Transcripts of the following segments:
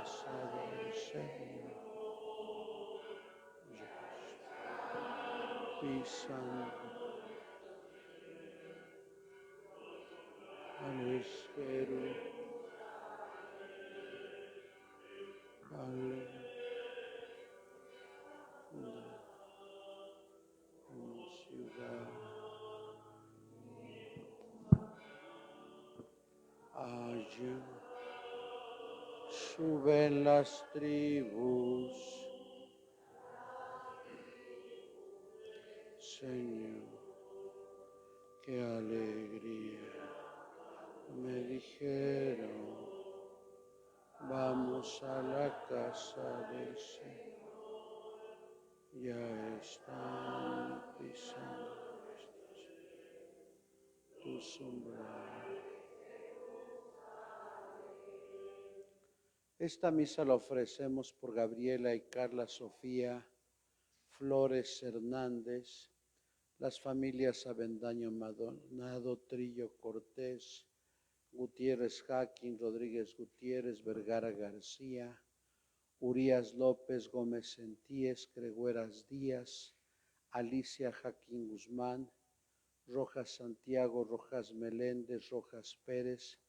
casa del Señor. Pisando al esfero, al ciudad, allí suben las tribus, Señor, qué alegría. Me dijeron, vamos a la casa del Señor, ya están pisando tu sombra. Esta misa la ofrecemos por Gabriela y Carla Sofía Flores Hernández, las familias Avendaño Maldonado, Trillo Cortés, Gutiérrez Jaquín, Rodríguez Gutiérrez, Vergara García, Urias López, Gómez Sentíes, Gregueras Díaz, Alicia Jaquín Guzmán, Rojas Santiago, Rojas Meléndez, Rojas Pérez,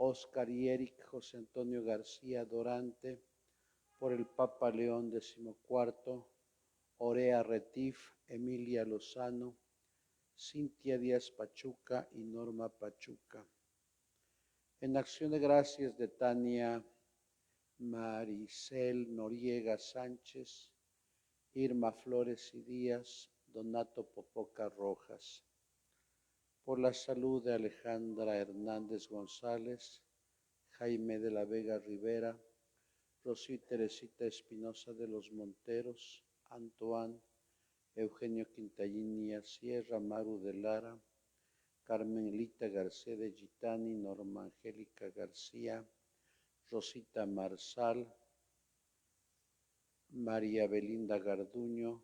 Oscar y Eric, José Antonio García Dorante, por el Papa León XIV, Orea Retif, Emilia Lozano, Cintia Díaz Pachuca y Norma Pachuca. En acción de gracias de Tania Maricel Noriega Sánchez, Irma Flores y Díaz, Donato Popoca Rojas. Por la salud de Alejandra Hernández González, Jaime de la Vega Rivera, Rosy Teresita Espinosa de los Monteros, Antoine, Eugenio Quintanilla Sierra, Maru de Lara, Carmelita García de Gitani, Norma Angélica García, Rosita Marsal, María Belinda Garduño,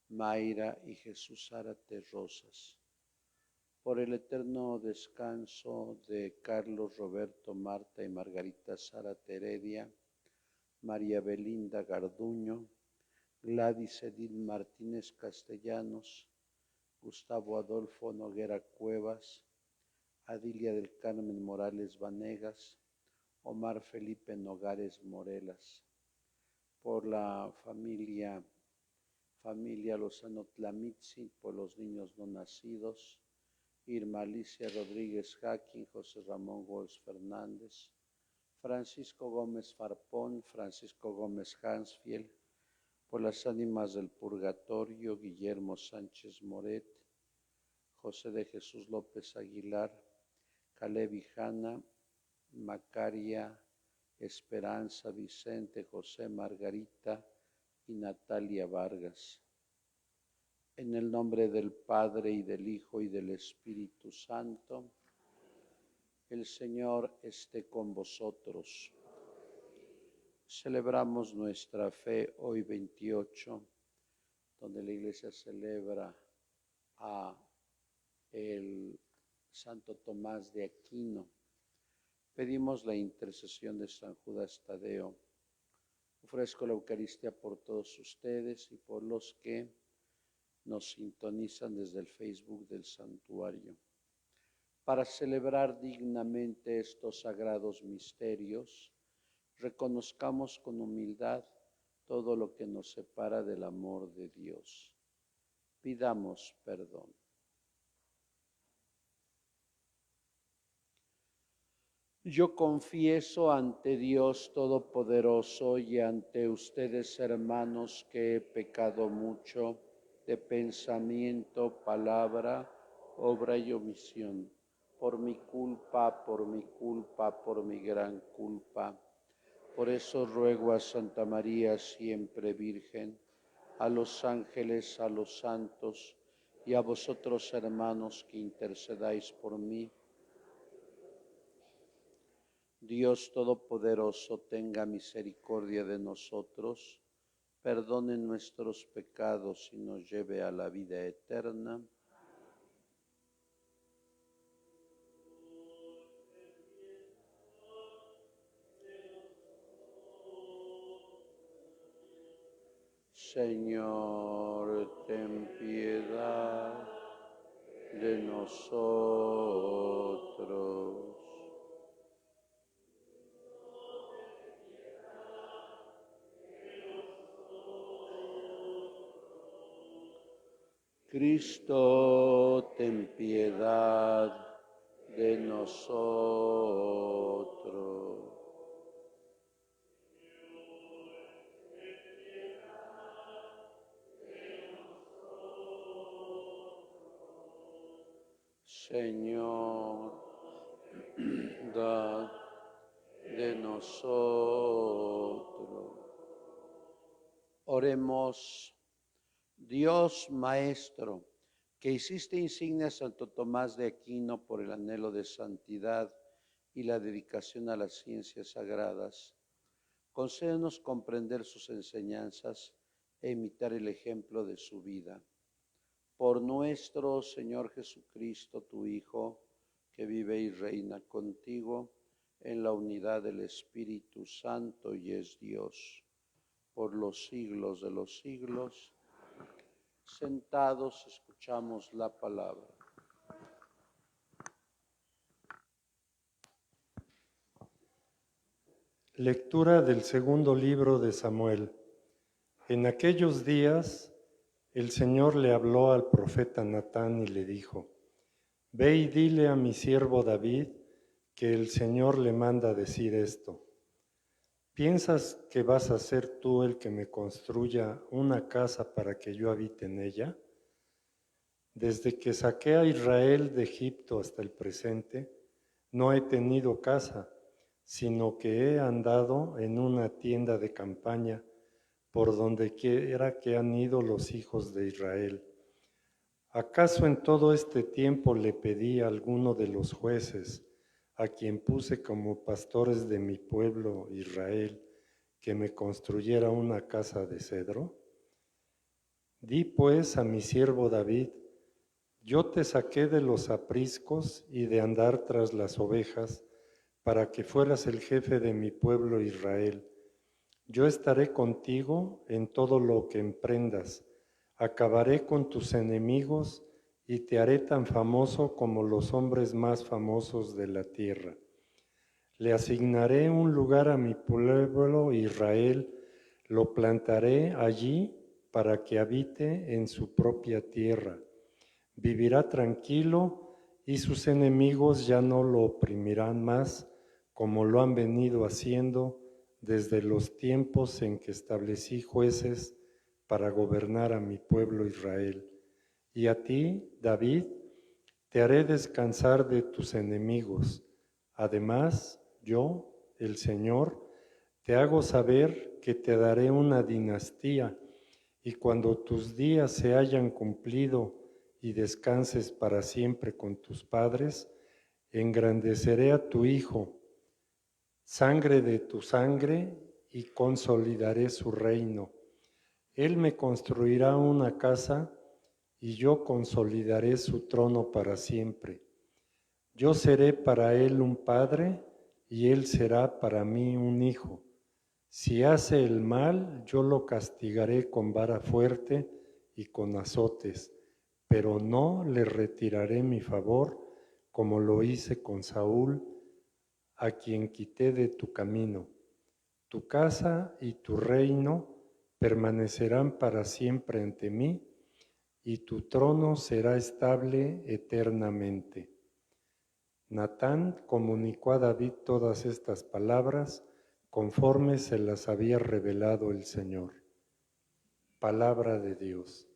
Mayra y Jesús Zárate Rosas. Por el eterno descanso de Carlos Roberto, Marta y Margarita Zárate Heredia, María Belinda Garduño, Gladys Edith Martínez Castellanos, Gustavo Adolfo Noguera Cuevas, Adilia del Carmen Morales Vanegas, Omar Felipe Nogares Morelas. Por la familia Lozano Tlamitzi, por los niños no nacidos, Irma Alicia Rodríguez Jaquín, José Ramón Gómez Fernández, Francisco Gómez Farpón, Francisco Gómez Hansfield, por las ánimas del purgatorio, Guillermo Sánchez Moret, José de Jesús López Aguilar, Caleb y Hanna, Macaria, Esperanza, Vicente, José, Margarita y Natalia Vargas. En el nombre del Padre y del Hijo y del Espíritu Santo, el Señor esté con vosotros. Celebramos nuestra fe hoy 28, donde la Iglesia celebra a el Santo Tomás de Aquino. Pedimos la intercesión de San Judas Tadeo. Ofrezco la Eucaristía por todos ustedes y por los que nos sintonizan desde el Facebook del santuario. Para celebrar dignamente estos sagrados misterios, reconozcamos con humildad todo lo que nos separa del amor de Dios. Pidamos perdón. Yo confieso ante Dios Todopoderoso y ante ustedes, hermanos, que he pecado mucho de pensamiento, palabra, obra y omisión, por mi culpa, por mi gran culpa. Por eso ruego a Santa María, siempre Virgen, a los ángeles, a los santos y a vosotros, hermanos, que intercedáis por mí. Dios Todopoderoso tenga misericordia de nosotros, perdone nuestros pecados y nos lleve a la vida eterna. Señor, ten piedad de nosotros. Cristo, ten piedad de nosotros. Señor, da de nosotros. Oremos. Dios Maestro, que hiciste insignia a Santo Tomás de Aquino por el anhelo de santidad y la dedicación a las ciencias sagradas, concédenos comprender sus enseñanzas e imitar el ejemplo de su vida. Por nuestro Señor Jesucristo, tu Hijo, que vive y reina contigo en la unidad del Espíritu Santo y es Dios, por los siglos de los siglos. Sentados, escuchamos la palabra. Lectura del segundo libro de Samuel. En aquellos días, el Señor le habló al profeta Natán y le dijo: Ve y dile a mi siervo David que el Señor le manda decir esto. ¿Piensas que vas a ser tú el que me construya una casa para que yo habite en ella? Desde que saqué a Israel de Egipto hasta el presente, no he tenido casa, sino que he andado en una tienda de campaña por donde quiera que han ido los hijos de Israel. ¿Acaso en todo este tiempo le pedí a alguno de los jueces, a quien puse como pastores de mi pueblo Israel, que me construyera una casa de cedro? Di pues a mi siervo David: yo te saqué de los apriscos y de andar tras las ovejas, para que fueras el jefe de mi pueblo Israel. Yo estaré contigo en todo lo que emprendas, acabaré con tus enemigos y te haré tan famoso como los hombres más famosos de la tierra. Le asignaré un lugar a mi pueblo Israel, lo plantaré allí para que habite en su propia tierra. Vivirá tranquilo y sus enemigos ya no lo oprimirán más, como lo han venido haciendo desde los tiempos en que establecí jueces para gobernar a mi pueblo Israel. Y a ti, David, te haré descansar de tus enemigos. Además, yo, el Señor, te hago saber que te daré una dinastía, y cuando tus días se hayan cumplido y descanses para siempre con tus padres, engrandeceré a tu hijo, sangre de tu sangre, y consolidaré su reino. Él me construirá una casa y yo consolidaré su trono para siempre. Yo seré para él un padre y él será para mí un hijo. Si hace el mal, yo lo castigaré con vara fuerte y con azotes, pero no le retiraré mi favor como lo hice con Saúl, a quien quité de tu camino. Tu casa y tu reino permanecerán para siempre ante mí, y tu trono será estable eternamente. Natán comunicó a David todas estas palabras conforme se las había revelado el Señor. Palabra de Dios.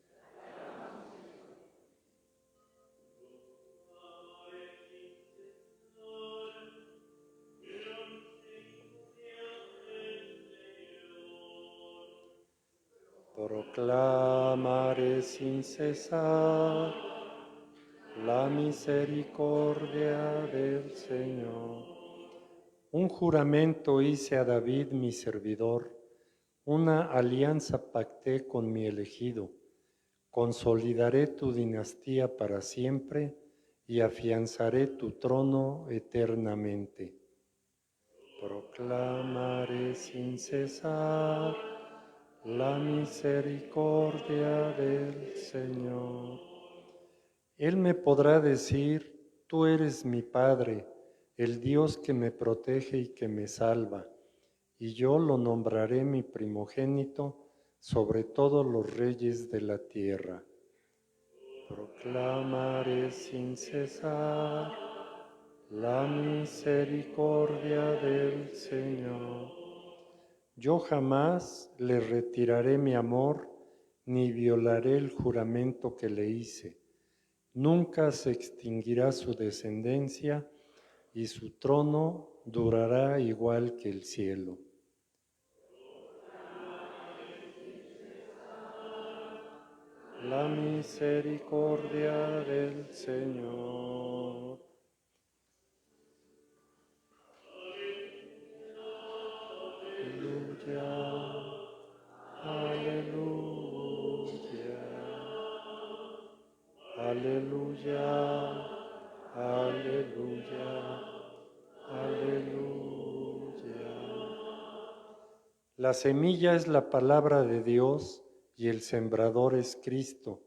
Proclamaré sin cesar la misericordia del Señor. Un juramento hice a David mi servidor, una alianza pacté con mi elegido. Consolidaré tu dinastía para siempre y afianzaré tu trono eternamente. Proclamaré sin cesar la misericordia del Señor. Él me podrá decir, tú eres mi Padre, el Dios que me protege y que me salva, y yo lo nombraré mi primogénito sobre todos los reyes de la tierra. Proclamaré sin cesar la misericordia del Señor. Yo jamás le retiraré mi amor, ni violaré el juramento que le hice. Nunca se extinguirá su descendencia y su trono durará igual que el cielo. La misericordia del Señor. Aleluya, aleluya, aleluya, aleluya, aleluya. La semilla es la palabra de Dios y el sembrador es Cristo.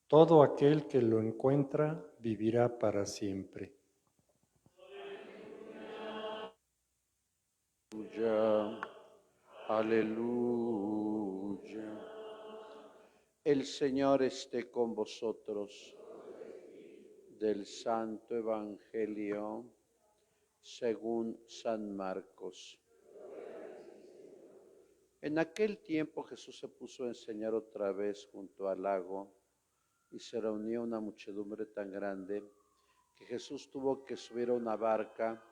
Todo aquel que lo encuentra vivirá para siempre. Aleluya, aleluya. El Señor esté con vosotros. Del Santo Evangelio según San Marcos. En aquel tiempo Jesús se puso a enseñar otra vez junto al lago y se reunió una muchedumbre tan grande que Jesús tuvo que subir a una barca.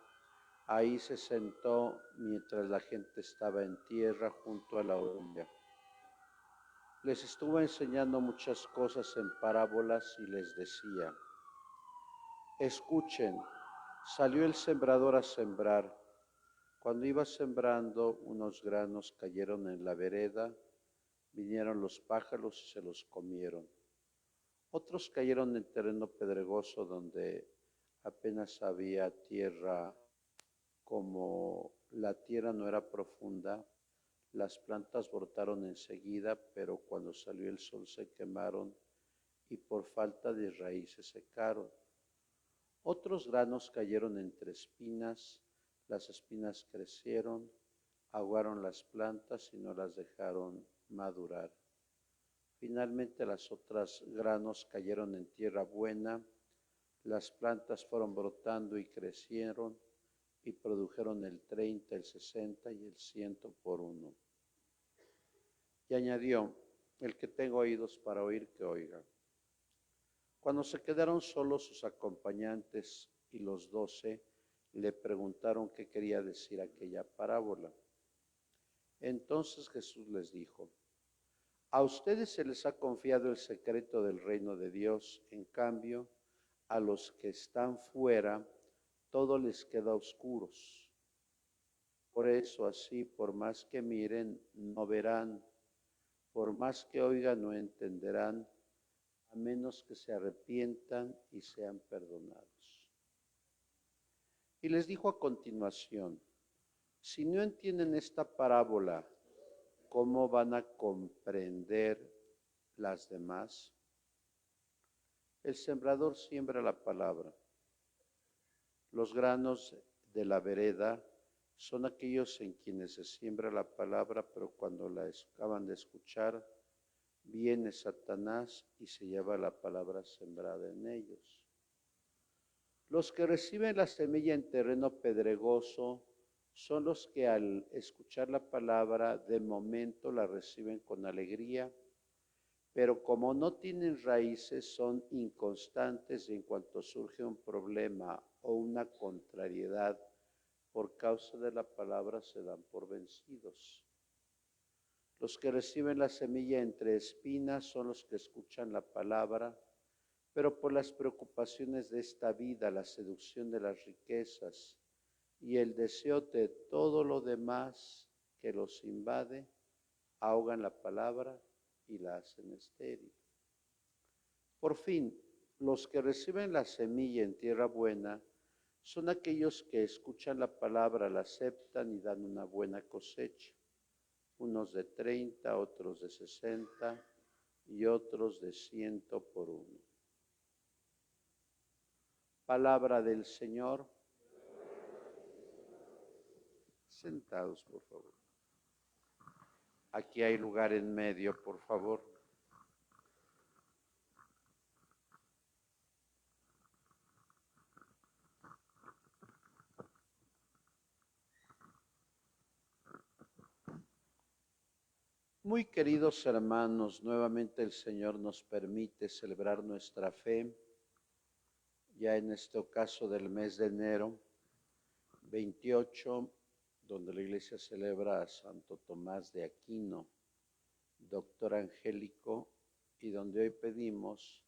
Ahí se sentó mientras la gente estaba en tierra junto a la orilla. Les estuvo enseñando muchas cosas en parábolas y les decía: escuchen, salió el sembrador a sembrar. Cuando iba sembrando, unos granos cayeron en la vereda, vinieron los pájaros y se los comieron. Otros cayeron en terreno pedregoso donde apenas había tierra. Como la tierra no era profunda, las plantas brotaron enseguida, pero cuando salió el sol se quemaron y por falta de raíz se secaron. Otros granos cayeron entre espinas, las espinas crecieron, ahogaron las plantas y no las dejaron madurar. Finalmente las otras granos cayeron en tierra buena, las plantas fueron brotando y crecieron y produjeron el 30, el 60 y el 100 por uno. Y añadió: el que tenga oídos para oír, que oiga. Cuando se quedaron solos sus acompañantes y los 12, le preguntaron qué quería decir aquella parábola. Entonces Jesús les dijo: a ustedes se les ha confiado el secreto del reino de Dios, en cambio, a los que están fuera, todo les queda a oscuros. Por eso así, por más que miren, no verán, por más que oigan, no entenderán, a menos que se arrepientan y sean perdonados. Y les dijo a continuación: si no entienden esta parábola, ¿cómo van a comprender las demás? El sembrador siembra la palabra. Los granos de la vereda son aquellos en quienes se siembra la palabra, pero cuando la acaban de escuchar, viene Satanás y se lleva la palabra sembrada en ellos. Los que reciben la semilla en terreno pedregoso son los que al escuchar la palabra de momento la reciben con alegría, pero como no tienen raíces son inconstantes y en cuanto surge un problema o una contrariedad por causa de la palabra se dan por vencidos. Los que reciben la semilla entre espinas son los que escuchan la palabra, pero por las preocupaciones de esta vida, la seducción de las riquezas y el deseo de todo lo demás que los invade, ahogan la palabra y la hacen estéril. Por fin, los que reciben la semilla en tierra buena son aquellos que escuchan la palabra, la aceptan y dan una buena cosecha. unos de 30, otros de 60 y otros de 100 por uno. Palabra del Señor. Sentados, por favor. Aquí hay lugar en medio, por favor. Muy queridos hermanos, nuevamente el Señor nos permite celebrar nuestra fe, ya en este ocaso del mes de enero 28, donde la Iglesia celebra a Santo Tomás de Aquino, doctor angélico, y donde hoy pedimos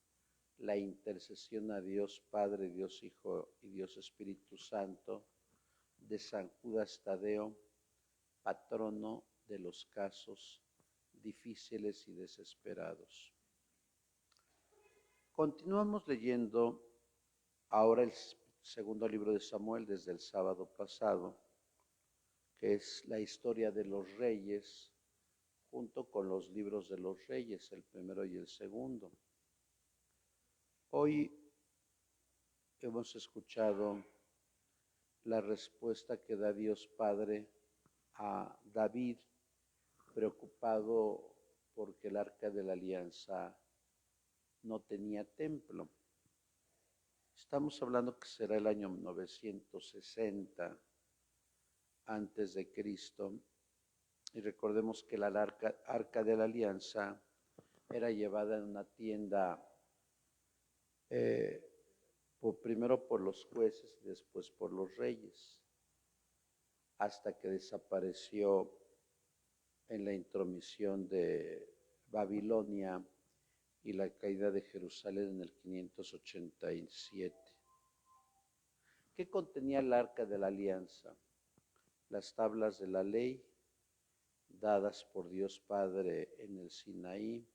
la intercesión a Dios Padre, Dios Hijo y Dios Espíritu Santo de San Judas Tadeo, patrono de los casos difíciles y desesperados. Continuamos leyendo ahora el segundo libro de Samuel desde el sábado pasado, que es la historia de los reyes, junto con los libros de los reyes, el primero y el segundo. Hoy hemos escuchado la respuesta que da Dios Padre a David, preocupado porque el Arca de la Alianza no tenía templo. Estamos hablando que será el año 960 antes de Cristo, y recordemos que la Arca de la Alianza era llevada en una tienda primero por los jueces y después por los reyes, hasta que desapareció en la intromisión de Babilonia y la caída de Jerusalén en el 587. ¿Qué contenía el Arca de la Alianza? Las tablas de la ley dadas por Dios Padre en el Sinaí,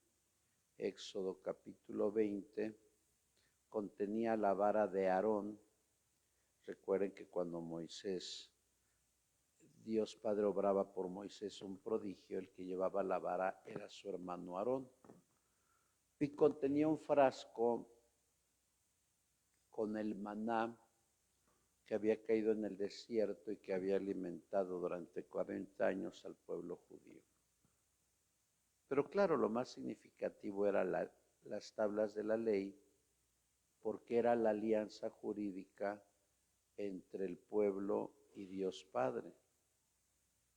Éxodo capítulo 20, contenía la vara de Aarón. Recuerden que cuando Dios Padre obraba por Moisés un prodigio, el que llevaba la vara era su hermano Aarón. Y contenía un frasco con el maná que había caído en el desierto y que había alimentado durante 40 años al pueblo judío. Pero claro, lo más significativo eran las tablas de la ley, porque era la alianza jurídica entre el pueblo y Dios Padre.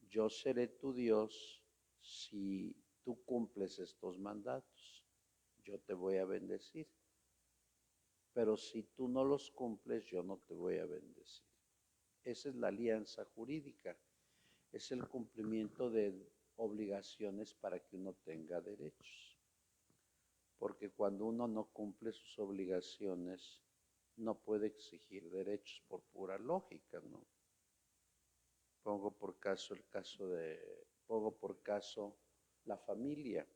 Yo seré tu Dios si tú cumples estos mandatos. Yo te voy a bendecir. Pero si tú no los cumples, yo no te voy a bendecir. Esa es la alianza jurídica. Es el cumplimiento de obligaciones para que uno tenga derechos. Porque cuando uno no cumple sus obligaciones, no puede exigir derechos por pura lógica, ¿no? Pongo por caso la familia.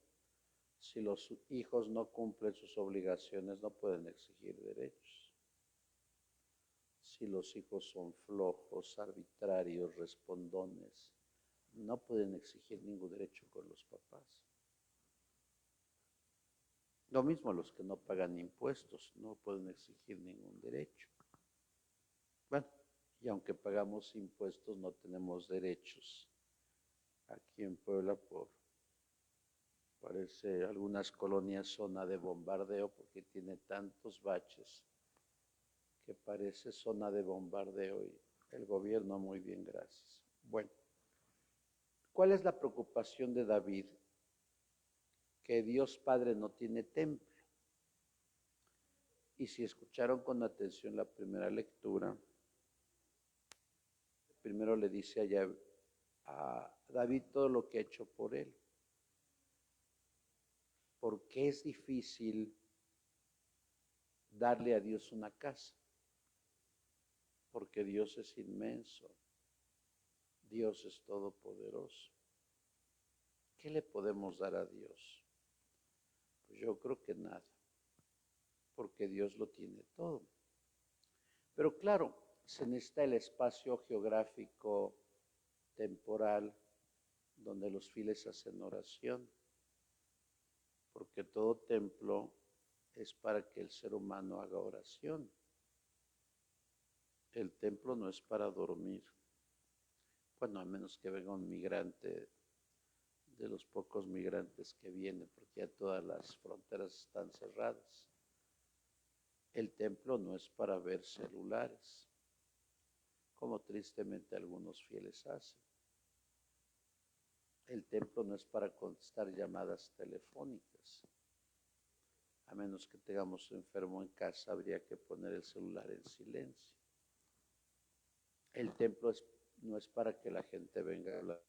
Si los hijos no cumplen sus obligaciones, no pueden exigir derechos. Si los hijos son flojos, arbitrarios, respondones, no pueden exigir ningún derecho con los papás. Lo mismo los que no pagan impuestos, no pueden exigir ningún derecho. Bueno, y aunque pagamos impuestos, no tenemos derechos. Aquí en Puebla, parece algunas colonias zona de bombardeo porque tiene tantos baches que parece zona de bombardeo y el gobierno muy bien, gracias. Bueno, ¿cuál es la preocupación de David? Que Dios Padre no tiene templo. Y si escucharon con atención la primera lectura, primero le dice a David todo lo que ha hecho por él. ¿Por qué es difícil darle a Dios una casa? Porque Dios es inmenso, Dios es todopoderoso. ¿Qué le podemos dar a Dios? Pues yo creo que nada, porque Dios lo tiene todo. Pero claro, se necesita el espacio geográfico, temporal, donde los fieles hacen oración, porque todo templo es para que el ser humano haga oración. El templo no es para dormir, bueno, a menos que venga un migrante, de los pocos migrantes que vienen, porque ya todas las fronteras están cerradas. El templo no es para ver celulares, como tristemente algunos fieles hacen. El templo no es para contestar llamadas telefónicas. A menos que tengamos un enfermo en casa, habría que poner el celular en silencio. El templo no es para que la gente venga a hablar.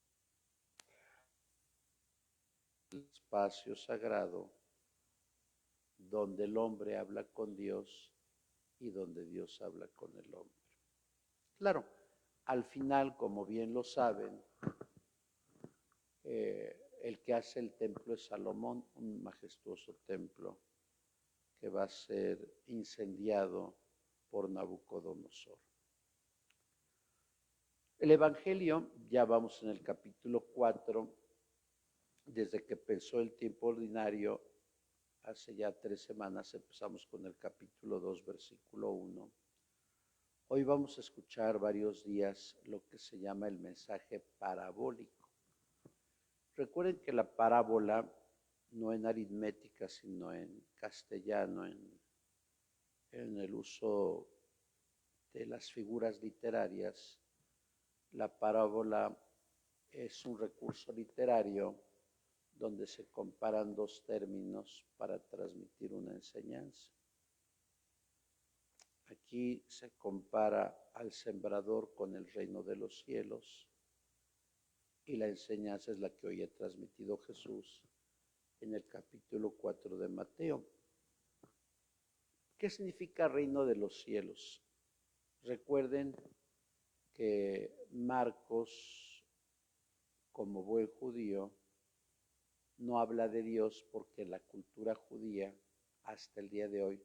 El espacio sagrado donde el hombre habla con Dios y donde Dios habla con el hombre. Claro, al final, como bien lo saben, el que hace el templo es Salomón, un majestuoso templo que va a ser incendiado por Nabucodonosor. El Evangelio, ya vamos en el capítulo 4, desde que empezó el tiempo ordinario, hace ya 3 semanas empezamos con el capítulo 2, versículo 1. Hoy vamos a escuchar varios días lo que se llama el mensaje parabólico. Recuerden que la parábola, no en aritmética, sino en castellano, en el uso de las figuras literarias, la parábola es un recurso literario donde se comparan dos términos para transmitir una enseñanza. Aquí se compara al sembrador con el reino de los cielos y la enseñanza es la que hoy ha transmitido Jesús en el capítulo 4 de Mateo. ¿Qué significa reino de los cielos? Recuerden que Marcos, como buen judío, no habla de Dios porque la cultura judía hasta el día de hoy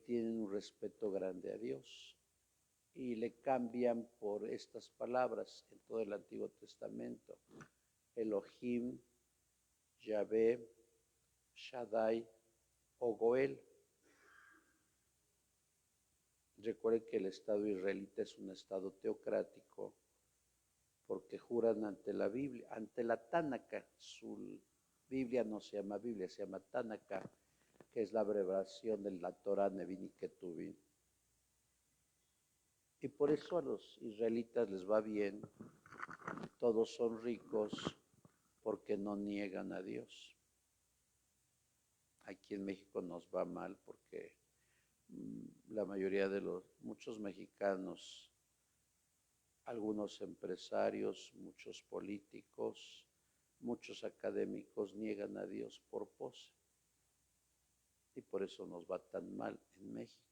tienen un respeto grande a Dios y le cambian por estas palabras en todo el Antiguo Testamento: Elohim, Yahvé, Shaddai o Goel. Recuerden que el Estado israelita es un Estado teocrático porque juran ante la Biblia, ante la Tánaca. Su Biblia no se llama Biblia, se llama Tánaca, que es la abreviación de la Torah Nevin y Ketuvim. Y por eso a los israelitas les va bien, todos son ricos porque no niegan a Dios. Aquí en México nos va mal porque la mayoría de muchos mexicanos, algunos empresarios, muchos políticos, muchos académicos niegan a Dios por pose. Y por eso nos va tan mal en México.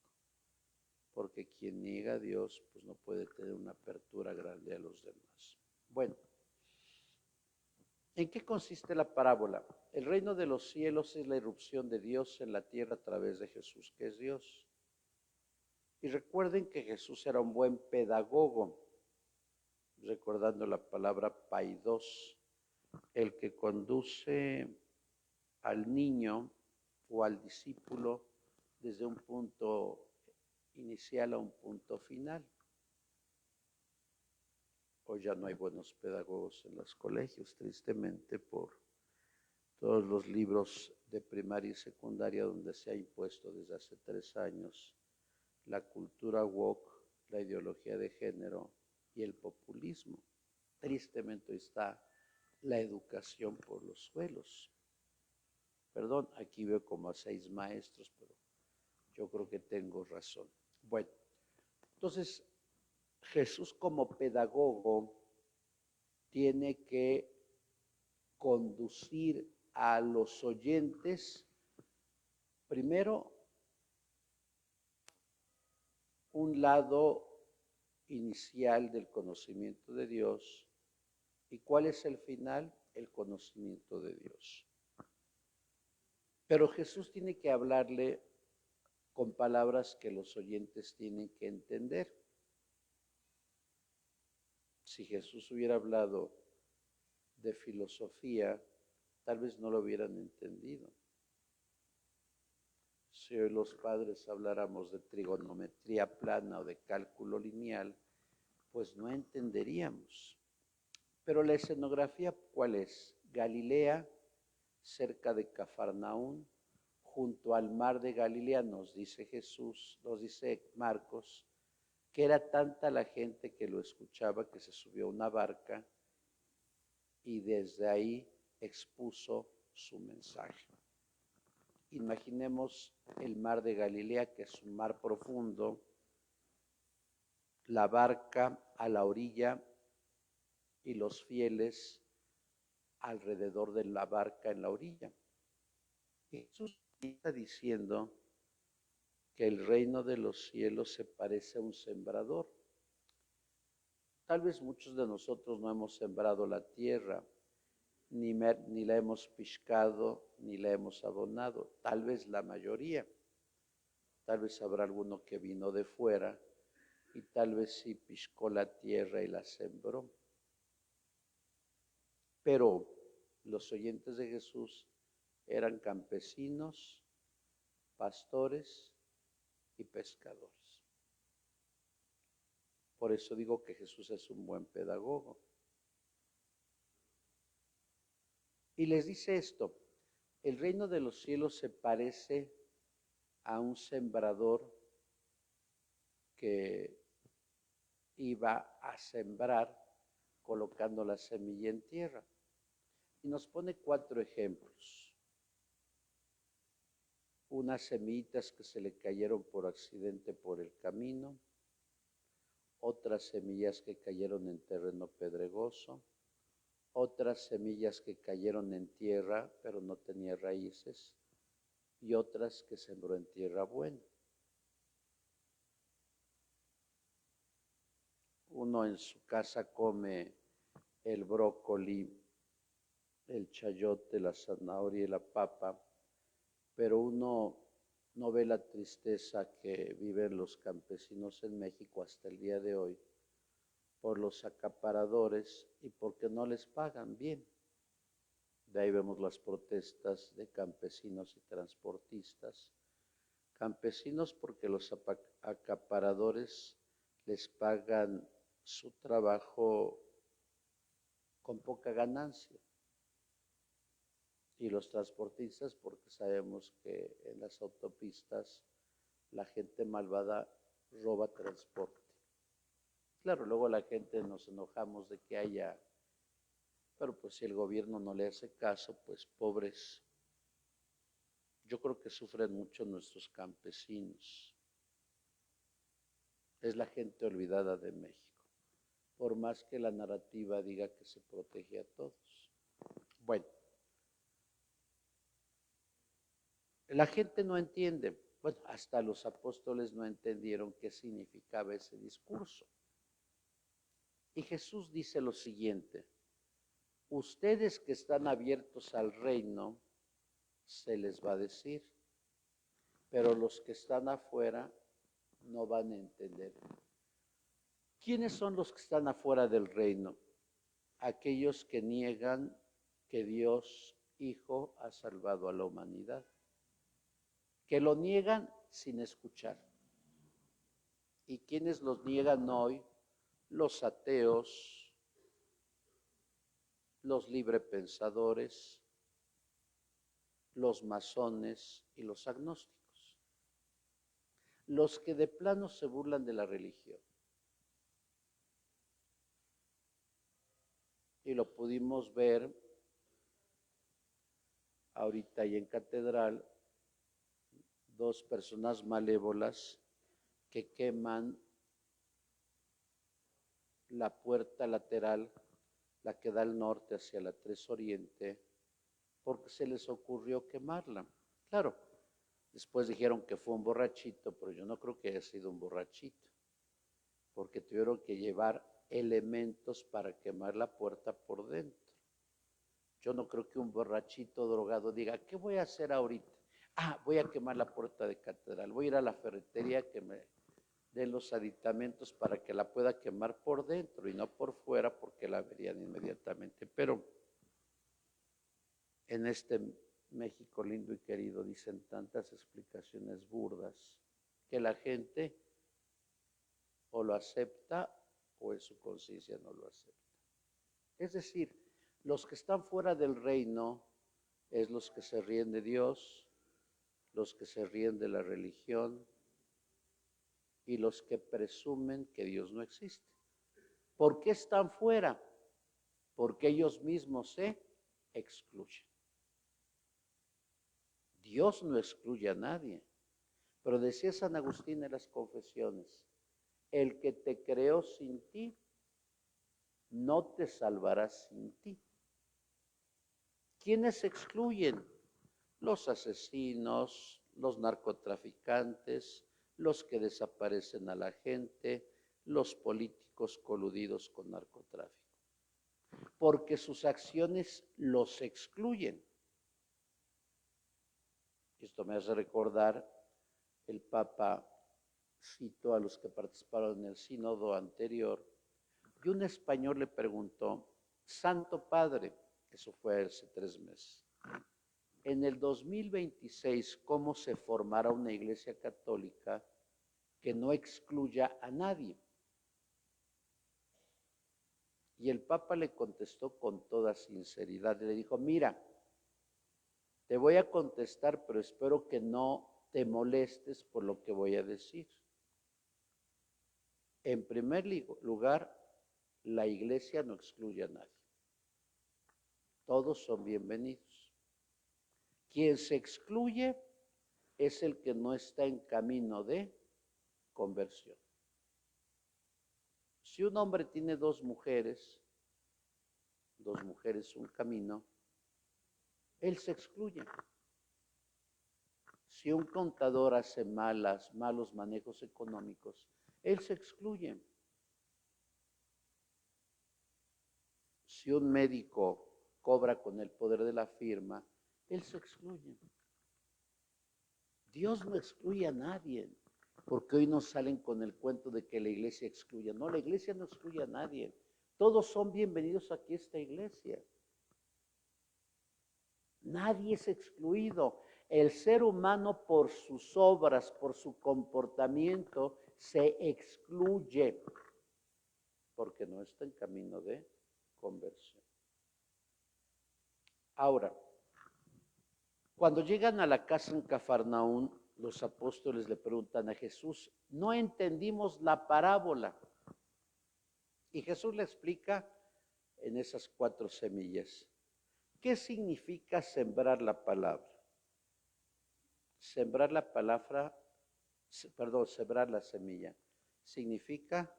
Porque quien niega a Dios, pues no puede tener una apertura grande a los demás. Bueno, ¿en qué consiste la parábola? El reino de los cielos es la irrupción de Dios en la tierra a través de Jesús, que es Dios. Y recuerden que Jesús era un buen pedagogo, recordando la palabra paidos, el que conduce al niño o al discípulo desde un punto inicial a un punto final. Hoy ya no hay buenos pedagogos en los colegios, tristemente, por todos los libros de primaria y secundaria donde se ha impuesto desde hace 3 años la cultura woke, la ideología de género y el populismo. Tristemente hoy está la educación por los suelos. Perdón, aquí veo como a 6 maestros, pero yo creo que tengo razón. Bueno, entonces Jesús como pedagogo tiene que conducir a los oyentes primero un lado inicial del conocimiento de Dios. ¿Y cuál es el final? El conocimiento de Dios. Pero Jesús tiene que hablarle con palabras que los oyentes tienen que entender. Si Jesús hubiera hablado de filosofía, tal vez no lo hubieran entendido. Si hoy los padres habláramos de trigonometría plana o de cálculo lineal, pues no entenderíamos. Pero la escenografía, ¿cuál es? Galilea, cerca de Cafarnaún, junto al mar de Galilea, nos dice Jesús, nos dice Marcos, que era tanta la gente que lo escuchaba que se subió a una barca y desde ahí expuso su mensaje. Imaginemos el mar de Galilea, que es un mar profundo, la barca a la orilla y los fieles alrededor de la barca en la orilla. Jesús está diciendo que el reino de los cielos se parece a un sembrador. Tal vez muchos de nosotros no hemos sembrado la tierra, ni la hemos piscado, ni la hemos abonado. Tal vez la mayoría. Tal vez habrá alguno que vino de fuera y tal vez sí piscó la tierra y la sembró. Pero los oyentes de Jesús eran campesinos, pastores y pescadores. Por eso digo que Jesús es un buen pedagogo. Y les dice esto, el reino de los cielos se parece a un sembrador que iba a sembrar colocando la semilla en tierra. Y nos pone 4 ejemplos. Unas semillitas que se le cayeron por accidente por el camino, otras semillas que cayeron en terreno pedregoso, otras semillas que cayeron en tierra pero no tenía raíces y otras que sembró en tierra buena. Uno en su casa come el brócoli, el chayote, la zanahoria y la papa, pero uno no ve la tristeza que viven los campesinos en México hasta el día de hoy por los acaparadores y porque no les pagan bien. De ahí vemos las protestas de campesinos y transportistas. Campesinos porque los acaparadores les pagan su trabajo con poca ganancia. Y los transportistas porque sabemos que en las autopistas la gente malvada roba transporte. Claro, luego la gente nos enojamos de que haya, pero pues si el gobierno no le hace caso, pues pobres. Yo creo que sufren mucho nuestros campesinos. Es la gente olvidada de México, por más que la narrativa diga que se protege a todos. Bueno, la gente no entiende, bueno, hasta los apóstoles no entendieron qué significaba ese discurso. Y Jesús dice lo siguiente, ustedes que están abiertos al reino, se les va a decir, pero los que están afuera no van a entender. ¿Quiénes son los que están afuera del reino? Aquellos que niegan que Dios Hijo ha salvado a la humanidad, que lo niegan sin escuchar. ¿Y quiénes los niegan hoy? Los ateos, los librepensadores, los masones y los agnósticos. Los que de plano se burlan de la religión. Y lo pudimos ver ahorita ahí en Catedral, 2 personas malévolas que queman la puerta lateral, la que da al norte hacia la 3 Oriente, porque se les ocurrió quemarla. Claro, después dijeron que fue un borrachito, pero yo no creo que haya sido un borrachito, porque tuvieron que llevar elementos para quemar la puerta por dentro. Yo no creo que un borrachito drogado diga, ¿qué voy a hacer ahorita? Voy a quemar la puerta de Catedral, voy a ir a la ferretería que me dé los aditamentos para que la pueda quemar por dentro y no por fuera porque la verían inmediatamente. Pero en este México lindo y querido dicen tantas explicaciones burdas que la gente o lo acepta o en su conciencia no lo acepta. Es decir, los que están fuera del reino es los que se ríen de Dios, los que se ríen de la religión y los que presumen que Dios no existe. ¿Por qué están fuera? Porque ellos mismos se excluyen. Dios no excluye a nadie, pero decía San Agustín en las Confesiones, el que te creó sin ti, no te salvará sin ti. ¿Quiénes se excluyen? Los asesinos, los narcotraficantes, los que desaparecen a la gente, los políticos coludidos con narcotráfico, porque sus acciones los excluyen. Esto me hace recordar, el Papa citó a los que participaron en el sínodo anterior, y un español le preguntó, Santo Padre, eso fue hace 3 meses, en el 2026, ¿cómo se formará una iglesia católica que no excluya a nadie? Y el Papa le contestó con toda sinceridad, le dijo, mira, te voy a contestar, pero espero que no te molestes por lo que voy a decir. En primer lugar, la iglesia no excluye a nadie. Todos son bienvenidos. Quien se excluye es el que no está en camino de conversión. Si un hombre tiene 2 mujeres, 2 mujeres un camino, él se excluye. Si un contador hace malos manejos económicos, él se excluye. Si un médico cobra con el poder de la firma, él se excluye. Dios no excluye a nadie, porque hoy nos salen con el cuento de que la iglesia excluye. No, la iglesia no excluye a nadie. Todos son bienvenidos aquí a esta iglesia. Nadie es excluido. El ser humano por sus obras, por su comportamiento, se excluye porque no está en camino de conversión. Ahora, cuando llegan a la casa en Cafarnaún, los apóstoles le preguntan a Jesús, no entendimos la parábola. Y Jesús le explica en esas 4 semillas. ¿Qué significa sembrar la palabra? Sembrar la palabra, sembrar la semilla, significa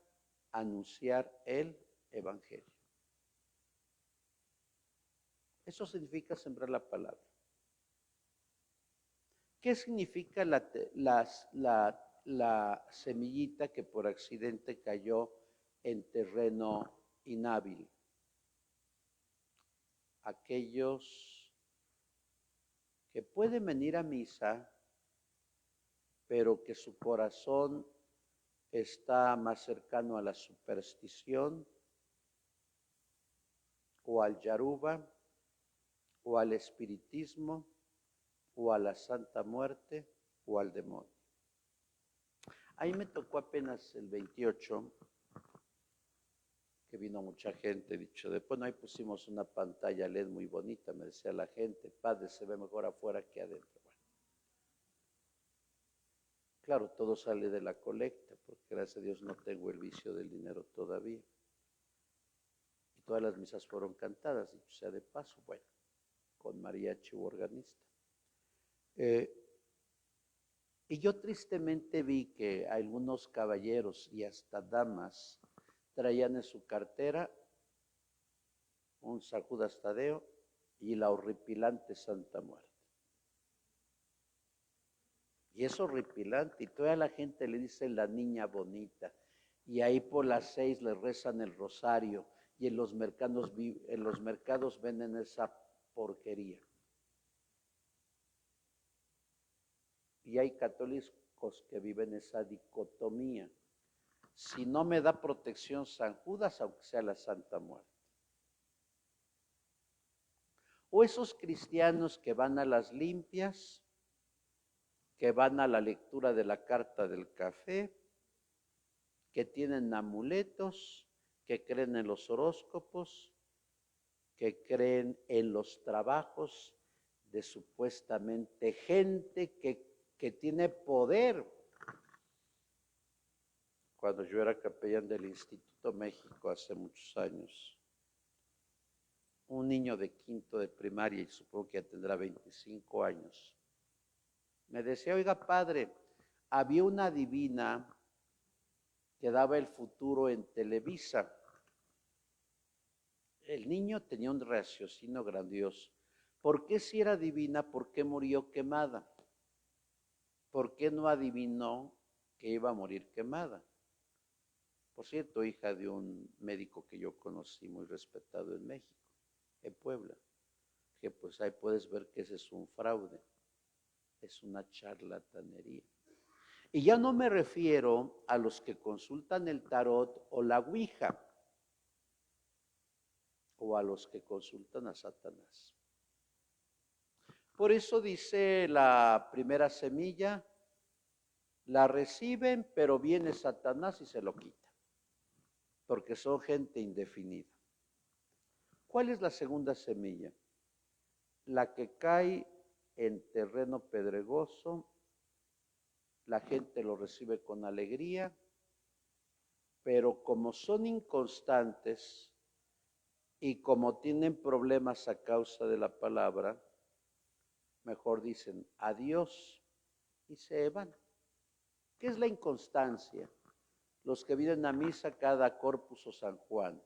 anunciar el evangelio. Eso significa sembrar la palabra. ¿Qué significa la semillita que por accidente cayó en terreno inhábil? Aquellos que pueden venir a misa, pero que su corazón está más cercano a la superstición, o al yaruba, o al espiritismo, o a la Santa Muerte, o al demonio. Ahí me tocó apenas el 28, que vino mucha gente, dicho, después ahí pusimos una pantalla LED muy bonita, me decía la gente, padre, se ve mejor afuera que adentro. Bueno, claro, todo sale de la colecta, porque gracias a Dios no tengo el vicio del dinero todavía. Y todas las misas fueron cantadas, dicho sea de paso, bueno, con mariachi u organista. Y yo tristemente vi que algunos caballeros y hasta damas traían en su cartera un San Judas Tadeo y la horripilante Santa Muerte. Y es horripilante, y toda la gente le dice la niña bonita, y ahí por las 6 le rezan el rosario, y en los mercados venden esa porquería. Y hay católicos que viven esa dicotomía. Si no me da protección San Judas, aunque sea la Santa Muerte. o esos cristianos que van a las limpias, que van a la lectura de la carta del café, que tienen amuletos, que creen en los horóscopos, que creen en los trabajos de supuestamente gente que tiene poder. Cuando yo era capellán del Instituto México hace muchos años, un niño de quinto de primaria, y supongo que ya tendrá 25 años, me decía, oiga padre, había una divina que daba el futuro en Televisa. El niño tenía un raciocinio grandioso. ¿Por qué si era divina, por qué murió quemada? ¿Por qué no adivinó que iba a morir quemada? Por cierto, hija de un médico que yo conocí muy respetado en México, en Puebla, que pues ahí puedes ver que ese es un fraude, es una charlatanería. Y ya no me refiero a los que consultan el tarot o la ouija, o a los que consultan a Satanás. Por eso dice la primera semilla, la reciben, pero viene Satanás y se lo quita, porque son gente indefinida. ¿Cuál es la segunda semilla? La que cae en terreno pedregoso, la gente lo recibe con alegría, pero como son inconstantes y como tienen problemas a causa de la palabra, mejor dicen adiós y se van. ¿Qué es la inconstancia? Los que vienen a misa cada Corpus o San Juan,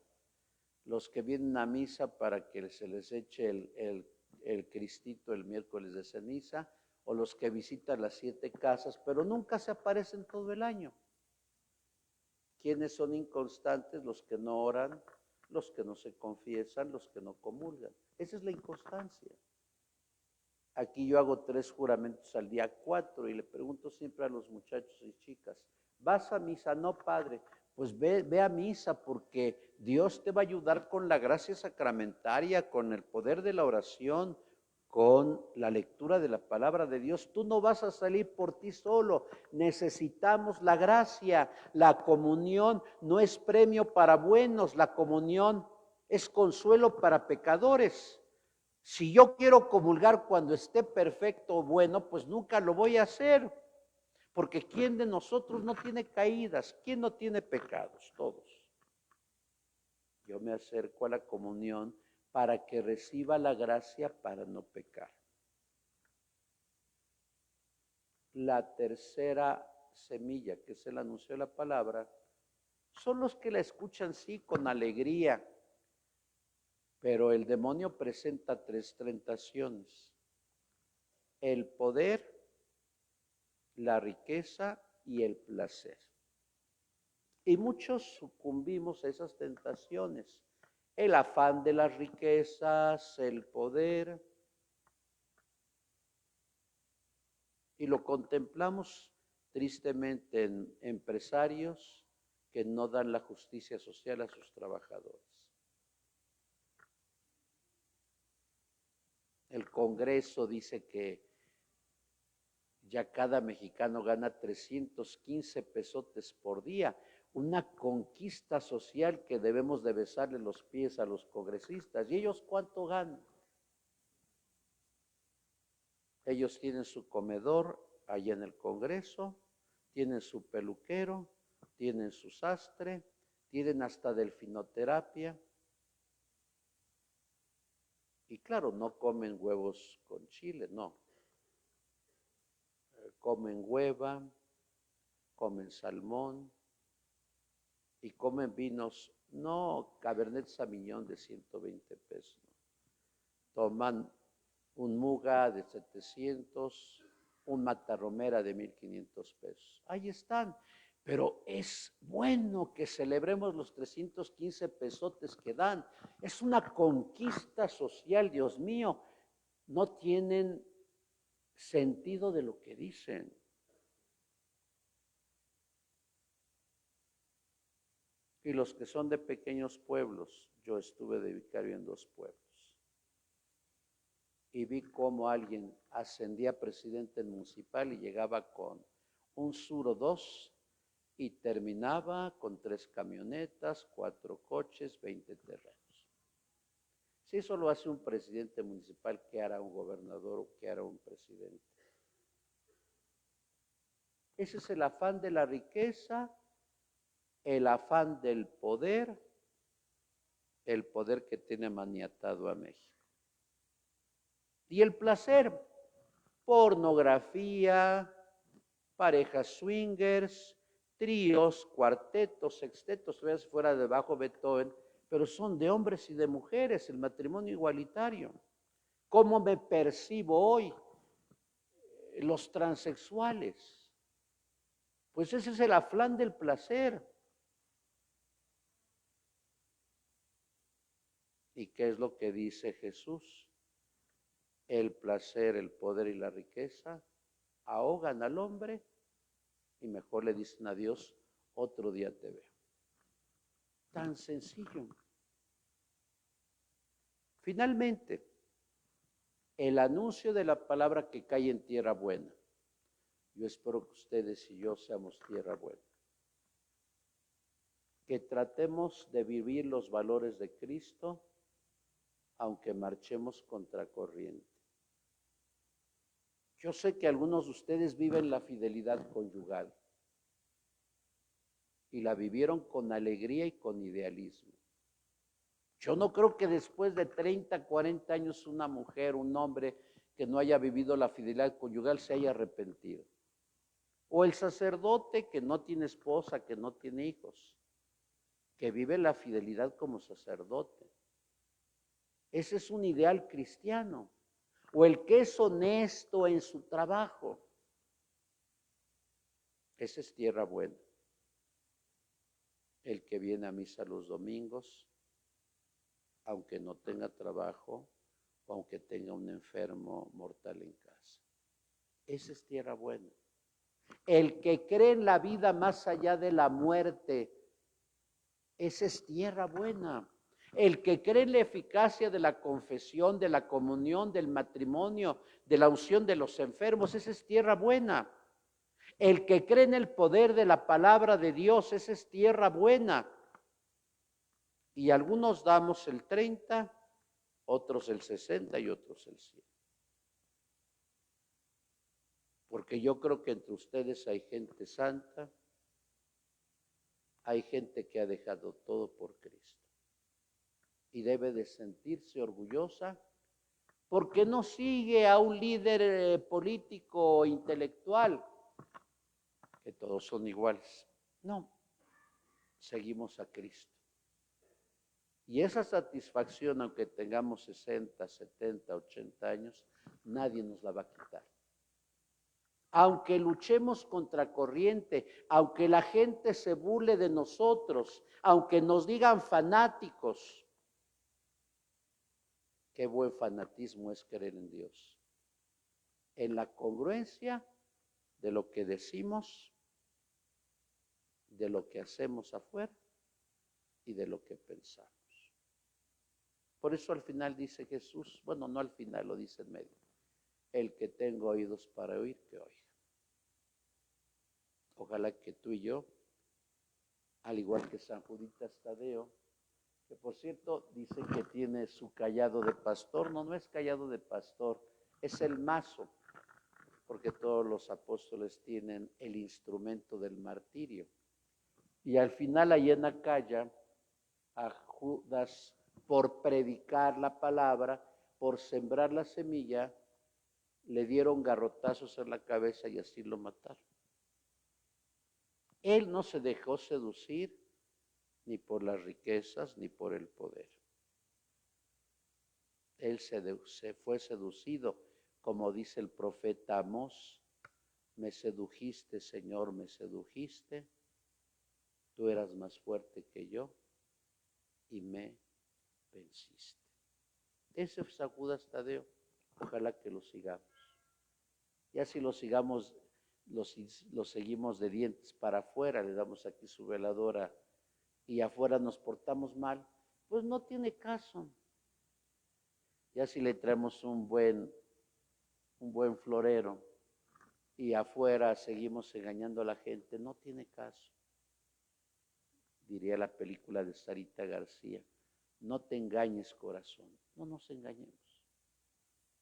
los que vienen a misa para que se les eche el Cristito el miércoles de ceniza, o los que visitan las 7 casas, pero nunca se aparecen todo el año. ¿Quiénes son inconstantes? Los que no oran, los que no se confiesan, los que no comulgan. Esa es la inconstancia. Aquí yo hago 3 juramentos al día, 4, y le pregunto siempre a los muchachos y chicas, ¿vas a misa? No, padre. Pues ve a misa, porque Dios te va a ayudar con la gracia sacramentaria, con el poder de la oración, con la lectura de la palabra de Dios. Tú no vas a salir por ti solo, necesitamos la gracia. La comunión no es premio para buenos, la comunión es consuelo para pecadores. Si yo quiero comulgar cuando esté perfecto o bueno, pues nunca lo voy a hacer, porque ¿quién de nosotros no tiene caídas? ¿Quién no tiene pecados? Todos. Yo me acerco a la comunión para que reciba la gracia para no pecar. La tercera semilla, que es el anuncio de la palabra, son los que la escuchan sí con alegría, pero el demonio presenta 3 tentaciones: el poder, la riqueza y el placer. Y muchos sucumbimos a esas tentaciones, el afán de las riquezas, el poder, y lo contemplamos tristemente en empresarios que no dan la justicia social a sus trabajadores. El Congreso dice que ya cada mexicano gana 315 pesotes por día, una conquista social que debemos de besarle los pies a los congresistas. ¿Y ellos cuánto ganan? Ellos tienen su comedor allá en el Congreso, tienen su peluquero, tienen su sastre, tienen hasta delfinoterapia. Y claro, no comen huevos con chile, no. Comen hueva, comen salmón y comen vinos, no Cabernet Sauvignon de 120 pesos. No. Toman un Muga de 700, un Matarromera de 1,500 pesos. Ahí están. Pero es bueno que celebremos los 315 pesotes que dan. Es una conquista social, Dios mío. No tienen sentido de lo que dicen. Y los que son de pequeños pueblos, yo estuve de vicario en 2 pueblos. y vi cómo alguien ascendía a presidente municipal y llegaba con un Suro 2 y terminaba con 3 camionetas, 4 coches, 20 terrenos. Si eso lo hace un presidente municipal, ¿qué hará un gobernador o qué hará un presidente? Ese es el afán de la riqueza, el afán del poder, el poder que tiene maniatado a México. Y el placer, pornografía, parejas swingers, tríos, cuartetos, sextetos, fuera de bajo Beethoven, pero son de hombres y de mujeres, el matrimonio igualitario. ¿Cómo me percibo hoy? Los transexuales. Pues ese es el afán del placer. ¿Y qué es lo que dice Jesús? El placer, el poder y la riqueza ahogan al hombre y mejor le dicen a Dios, otro día te veo. Tan sencillo. Finalmente, el anuncio de la palabra que cae en tierra buena. Yo espero que ustedes y yo seamos tierra buena. Que tratemos de vivir los valores de Cristo, aunque marchemos contracorriente. Yo sé que algunos de ustedes viven la fidelidad conyugal y la vivieron con alegría y con idealismo. Yo no creo que después de 30, 40 años una mujer, un hombre que no haya vivido la fidelidad conyugal se haya arrepentido. O el sacerdote que no tiene esposa, que no tiene hijos, que vive la fidelidad como sacerdote. Ese es un ideal cristiano. O el que es honesto en su trabajo. Esa es tierra buena. El que viene a misa los domingos, aunque no tenga trabajo o aunque tenga un enfermo mortal en casa. Esa es tierra buena. El que cree en la vida más allá de la muerte, esa es tierra buena. El que cree en la eficacia de la confesión, de la comunión, del matrimonio, de la unción de los enfermos, esa es tierra buena. El que cree en el poder de la palabra de Dios, esa es tierra buena. Y algunos damos el 30, otros el 60 y otros el 100. Porque yo creo que entre ustedes hay gente santa, hay gente que ha dejado todo por Cristo. Y debe de sentirse orgullosa porque no sigue a un líder político o intelectual, que todos son iguales. No, seguimos a Cristo. Y esa satisfacción, aunque tengamos 60, 70, 80 años, nadie nos la va a quitar. Aunque luchemos contra corriente, aunque la gente se burle de nosotros, aunque nos digan fanáticos, qué buen fanatismo es creer en Dios. En la congruencia de lo que decimos, de lo que hacemos afuera y de lo que pensamos. Por eso al final dice Jesús, bueno, no al final, lo dice en medio, el que tenga oídos para oír, que oiga. Ojalá que tú y yo, al igual que San Juditas Tadeo, que por cierto dice que tiene su cayado de pastor, no es cayado de pastor, es el mazo, porque todos los apóstoles tienen el instrumento del martirio. Y al final ahí en Acaya, a Judas, por predicar la palabra, por sembrar la semilla, le dieron garrotazos en la cabeza y así lo mataron. Él no se dejó seducir ni por las riquezas ni por el poder. Él se fue seducido, como dice el profeta Amós, me sedujiste, Señor, me sedujiste, tú eras más fuerte que yo y me venciste. Ese es San Judas Tadeo, ojalá que lo sigamos. Ya si lo sigamos, lo seguimos de dientes para afuera, le damos aquí su veladora y afuera nos portamos mal, pues no tiene caso. Ya si le traemos un buen florero y afuera seguimos engañando a la gente, no tiene caso. Diría la película de Sarita García, no te engañes corazón, no nos engañemos.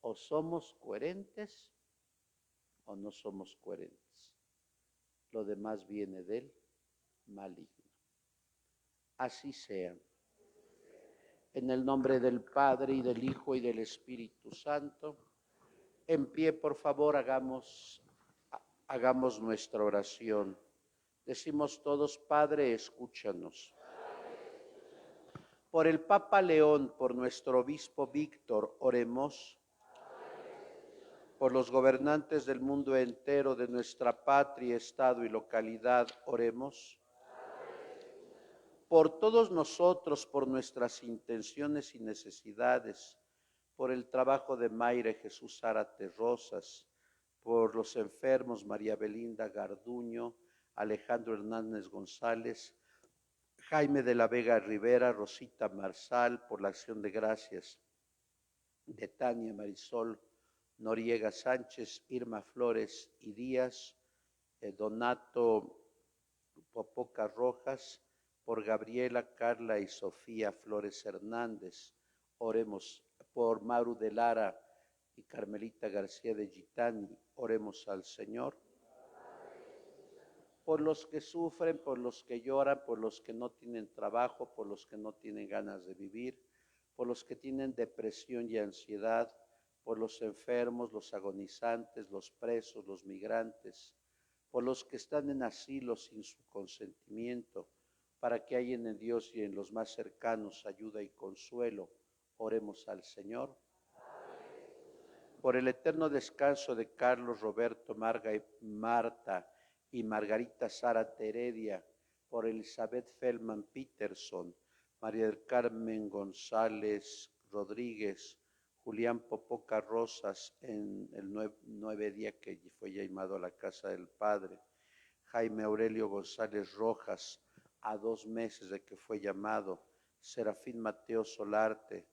O somos coherentes o no somos coherentes. Lo demás viene del maligno. Así sea. En el nombre del Padre y del Hijo y del Espíritu Santo, en pie, por favor, hagamos nuestra oración. Decimos todos, Padre, escúchanos. Por el Papa León, por nuestro obispo Víctor, oremos. Por los gobernantes del mundo entero, de nuestra patria, estado y localidad, oremos. Por todos nosotros, por nuestras intenciones y necesidades, por el trabajo de Mayra Jesús Zárate Rosas, por los enfermos María Belinda Garduño, Alejandro Hernández González, Jaime de la Vega Rivera, Rosita Marsal, por la acción de gracias de Tania Marisol Noriega Sánchez, Irma Flores y Díaz, Donato Popoca Rojas, por Gabriela, Carla y Sofía Flores Hernández. Oremos por Maru de Lara y Carmelita García de Gitani. Oremos al Señor. Por los que sufren, por los que lloran, por los que no tienen trabajo, por los que no tienen ganas de vivir, por los que tienen depresión y ansiedad, por los enfermos, los agonizantes, los presos, los migrantes, por los que están en asilo sin su consentimiento, para que hayan en Dios y en los más cercanos ayuda y consuelo. Oremos al Señor. Por el eterno descanso de Carlos, Roberto, Marta y Margarita Sara Heredia, por Elizabeth Feldman Peterson, María del Carmen González Rodríguez, Julián Popoca Rosas en el 9 día que fue llamado a la casa del Padre, Jaime Aurelio González Rojas, a 2 meses de que fue llamado, Serafín Mateo Solarte,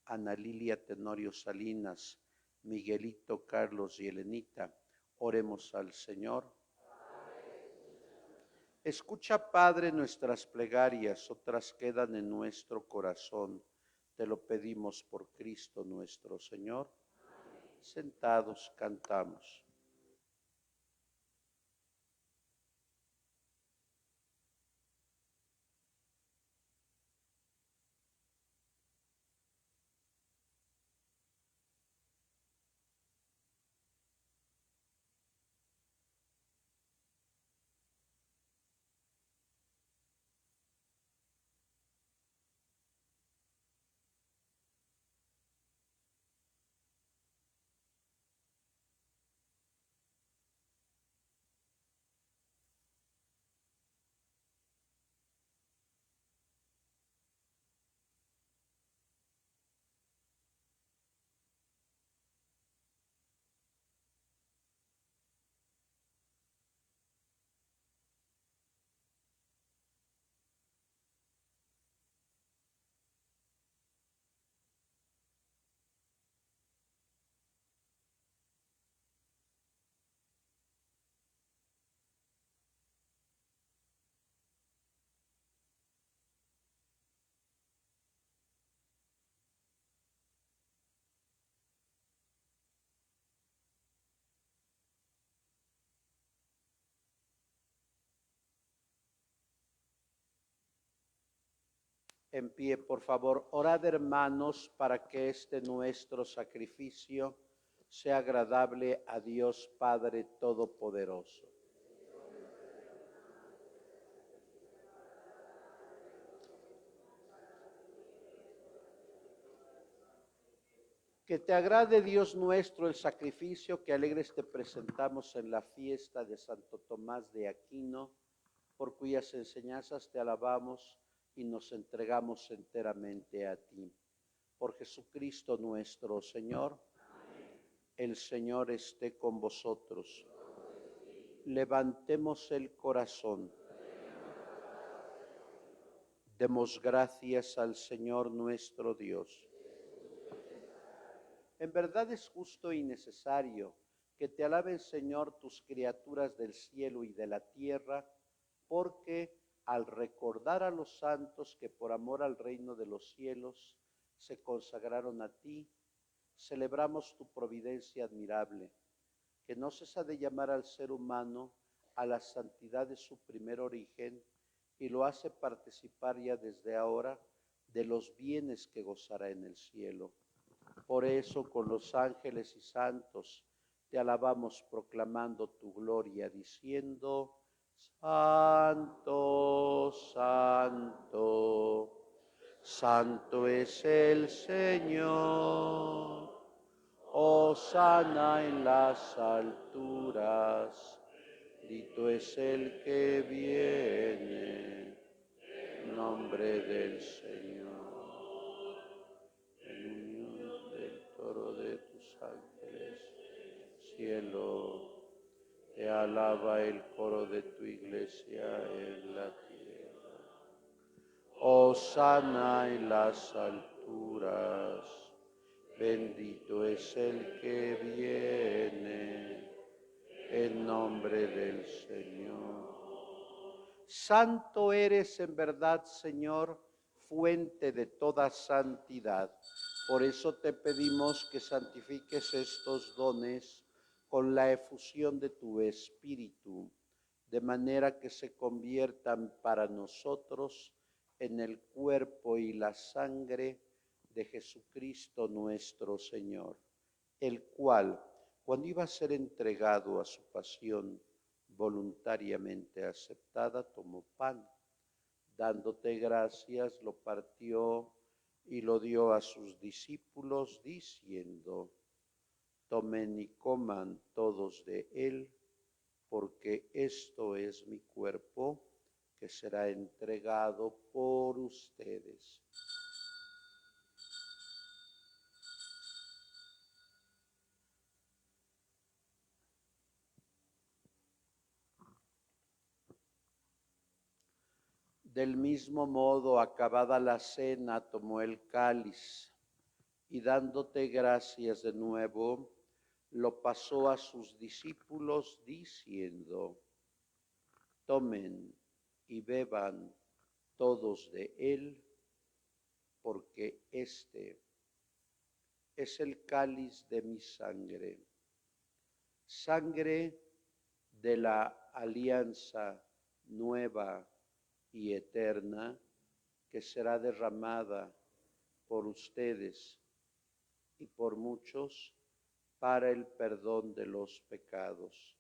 Ana Lilia Tenorio Salinas, Miguelito Carlos y Elenita. Oremos al Señor. Escucha, Padre, nuestras plegarias, otras quedan en nuestro corazón. Te lo pedimos por Cristo nuestro Señor. Sentados cantamos. En pie, por favor. Orad, hermanos, para que este nuestro sacrificio sea agradable a Dios Padre Todopoderoso. Que te agrade, Dios nuestro, el sacrificio que alegres te presentamos en la fiesta de Santo Tomás de Aquino, por cuyas enseñanzas te alabamos y nos entregamos enteramente a ti. Por Jesucristo nuestro Señor. Amén. El Señor esté con vosotros. Levantemos el corazón. Demos gracias al Señor nuestro Dios. En verdad es justo y necesario que te alaben, Señor, tus criaturas del cielo y de la tierra, porque al recordar a los santos que por amor al reino de los cielos se consagraron a ti, celebramos tu providencia admirable, que no cesa de llamar al ser humano a la santidad de su primer origen y lo hace participar ya desde ahora de los bienes que gozará en el cielo. Por eso, con los ángeles y santos, te alabamos proclamando tu gloria, diciendo: Santo, santo, santo es el Señor. Hosana en las alturas. Bendito es el que viene en nombre del Señor. En unión del coro de tus ángeles, cielo, te alaba el coro de tu iglesia en la tierra. Hosana en las alturas. Bendito es el que viene en nombre del Señor. Santo eres en verdad, Señor, fuente de toda santidad. Por eso te pedimos que santifiques estos dones con la efusión de tu Espíritu, de manera que se conviertan para nosotros en el cuerpo y la sangre de Jesucristo nuestro Señor, el cual, cuando iba a ser entregado a su pasión voluntariamente aceptada, tomó pan, dándote gracias, lo partió y lo dio a sus discípulos, diciendo: tomen y coman todos de él, porque esto es mi cuerpo, que será entregado por ustedes. Del mismo modo, acabada la cena, tomó el cáliz y dándote gracias de nuevo, lo pasó a sus discípulos diciendo: tomen y beban todos de él, porque este es el cáliz de mi sangre, sangre de la alianza nueva y eterna, que será derramada por ustedes y por muchos para el perdón de los pecados.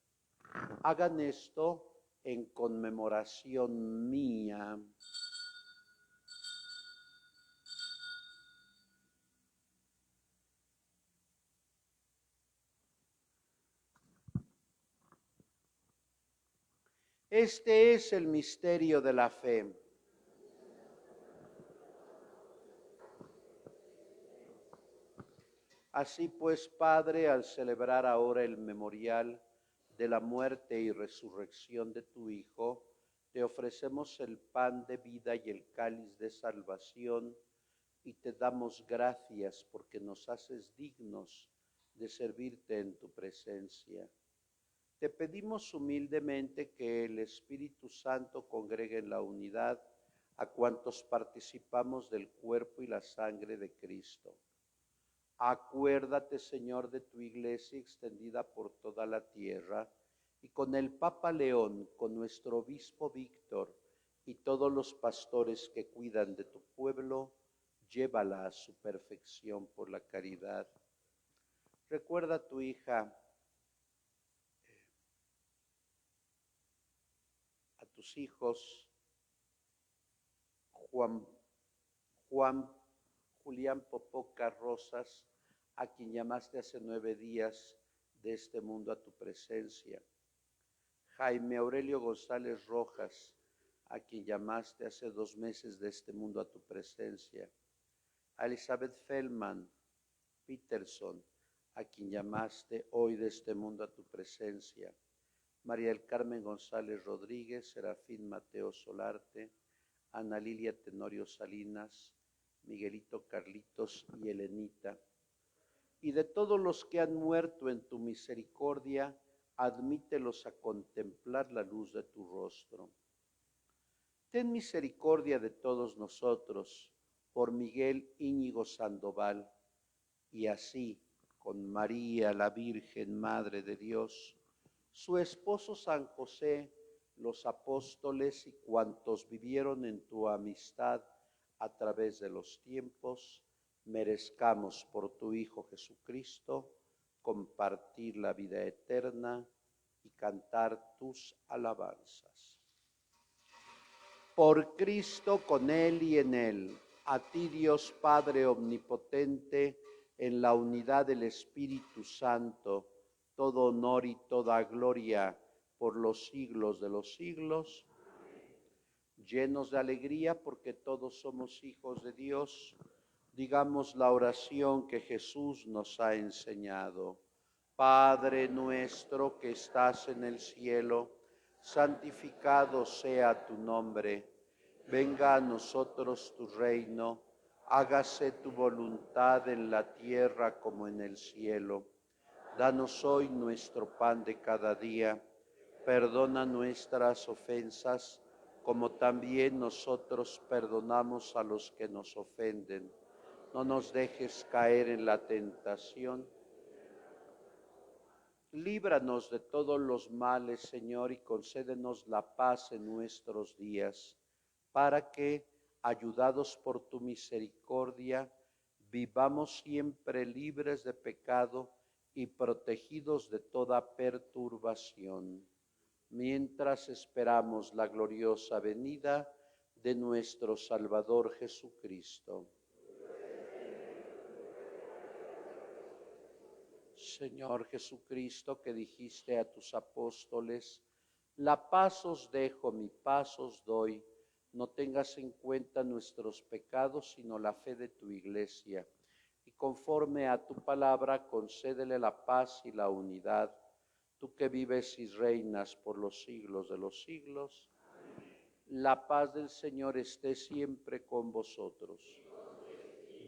Hagan esto en conmemoración mía. Este es el misterio de la fe. Así pues, Padre, al celebrar ahora el memorial de la muerte y resurrección de tu Hijo, te ofrecemos el pan de vida y el cáliz de salvación, y te damos gracias porque nos haces dignos de servirte en tu presencia. Te pedimos humildemente que el Espíritu Santo congregue en la unidad a cuantos participamos del cuerpo y la sangre de Cristo. Acuérdate, Señor, de tu iglesia extendida por toda la tierra, y con el Papa León, con nuestro obispo Víctor y todos los pastores que cuidan de tu pueblo, llévala a su perfección por la caridad. Recuerda a tu hija, a tus hijos, Julián Popoca Rosas, a quien llamaste hace 9 días de este mundo a tu presencia. Jaime Aurelio González Rojas, a quien llamaste hace 2 meses de este mundo a tu presencia. A Elizabeth Feldman Peterson, a quien llamaste hoy de este mundo a tu presencia. María del Carmen González Rodríguez, Serafín Mateo Solarte, Ana Lilia Tenorio Salinas, Miguelito Carlitos y Elenita. y de todos los que han muerto en tu misericordia, admítelos a contemplar la luz de tu rostro. Ten misericordia de todos nosotros, por Miguel Íñigo Sandoval, y así, con María, la Virgen Madre de Dios, su esposo San José, los apóstoles y cuantos vivieron en tu amistad a través de los tiempos, merezcamos por tu Hijo Jesucristo compartir la vida eterna y cantar tus alabanzas. Por Cristo, con Él y en Él, a ti Dios Padre Omnipotente, en la unidad del Espíritu Santo, todo honor y toda gloria por los siglos de los siglos. Llenos de alegría porque todos somos hijos de Dios, digamos la oración que Jesús nos ha enseñado. Padre nuestro que estás en el cielo, santificado sea tu nombre. Venga a nosotros tu reino, hágase tu voluntad en la tierra como en el cielo. Danos hoy nuestro pan de cada día, perdona nuestras ofensas, como también nosotros perdonamos a los que nos ofenden. No nos dejes caer en la tentación. Líbranos de todos los males, Señor, y concédenos la paz en nuestros días, para que, ayudados por tu misericordia, vivamos siempre libres de pecado y protegidos de toda perturbación, mientras esperamos la gloriosa venida de nuestro Salvador Jesucristo. Señor Jesucristo, que dijiste a tus apóstoles, la paz os dejo, mi paz os doy. No tengas en cuenta nuestros pecados, sino la fe de tu Iglesia. Y conforme a tu palabra, concédele la paz y la unidad. Tú que vives y reinas por los siglos de los siglos. La paz del Señor esté siempre con vosotros.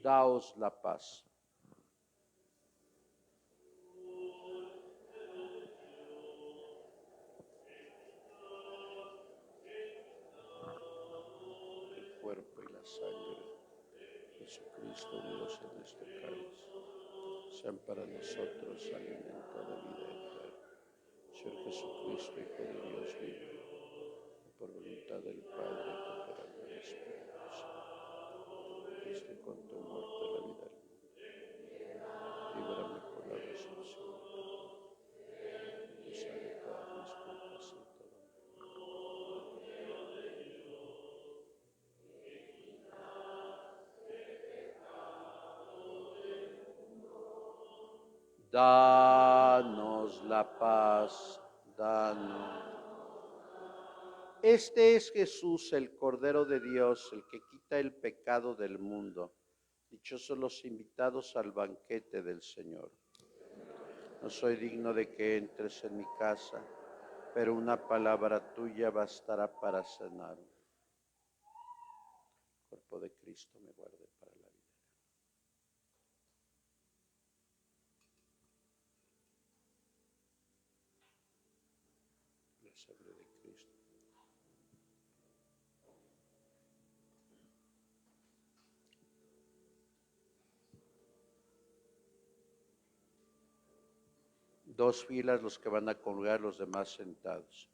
Daos la paz. Cuerpo y la sangre de Jesucristo unidos en este cáliz, sean para nosotros alimento de vida eterna. Señor Jesucristo, Hijo de Dios vivo, y por voluntad del Padre, cooperando el Espíritu Santo, Cristo con tu muerte la vida del mundo. Líbrame por la resurrección del pecado, y salve todas mis culpas y todo mal. Danos la paz, danos. Este es Jesús, el Cordero de Dios, el que quita el pecado del mundo. Dichosos los invitados al banquete del Señor. No soy digno de que entres en mi casa, pero una palabra tuya bastará para sanarme. El cuerpo de Cristo me guarde para la vida. La sangre de Cristo. Dos filas los que van a colgar, los demás sentados.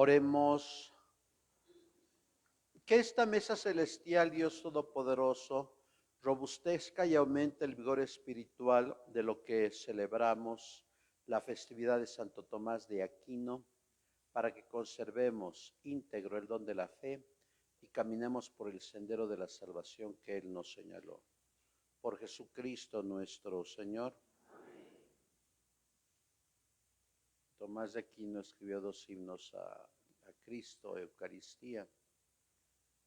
Oremos. Que esta mesa celestial, Dios Todopoderoso, robustezca y aumente el vigor espiritual de lo que celebramos, la festividad de Santo Tomás de Aquino, para que conservemos íntegro el don de la fe y caminemos por el sendero de la salvación que Él nos señaló. Por Jesucristo nuestro Señor. Tomás de Aquino escribió 2 himnos a Cristo, Eucaristía,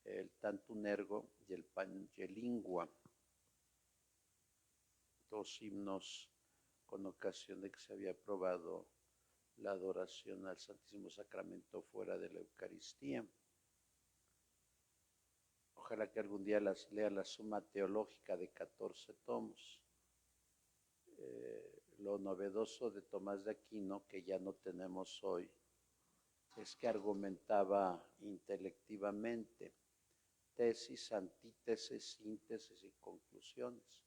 el Tantum Ergo y el Pangelingua, 2 himnos con ocasión de que se había aprobado la adoración al Santísimo Sacramento fuera de la Eucaristía. Ojalá que algún día lea la Suma Teológica de 14 tomos. Lo novedoso de Tomás de Aquino, que ya no tenemos hoy, es que argumentaba intelectivamente, tesis, antítesis, síntesis y conclusiones.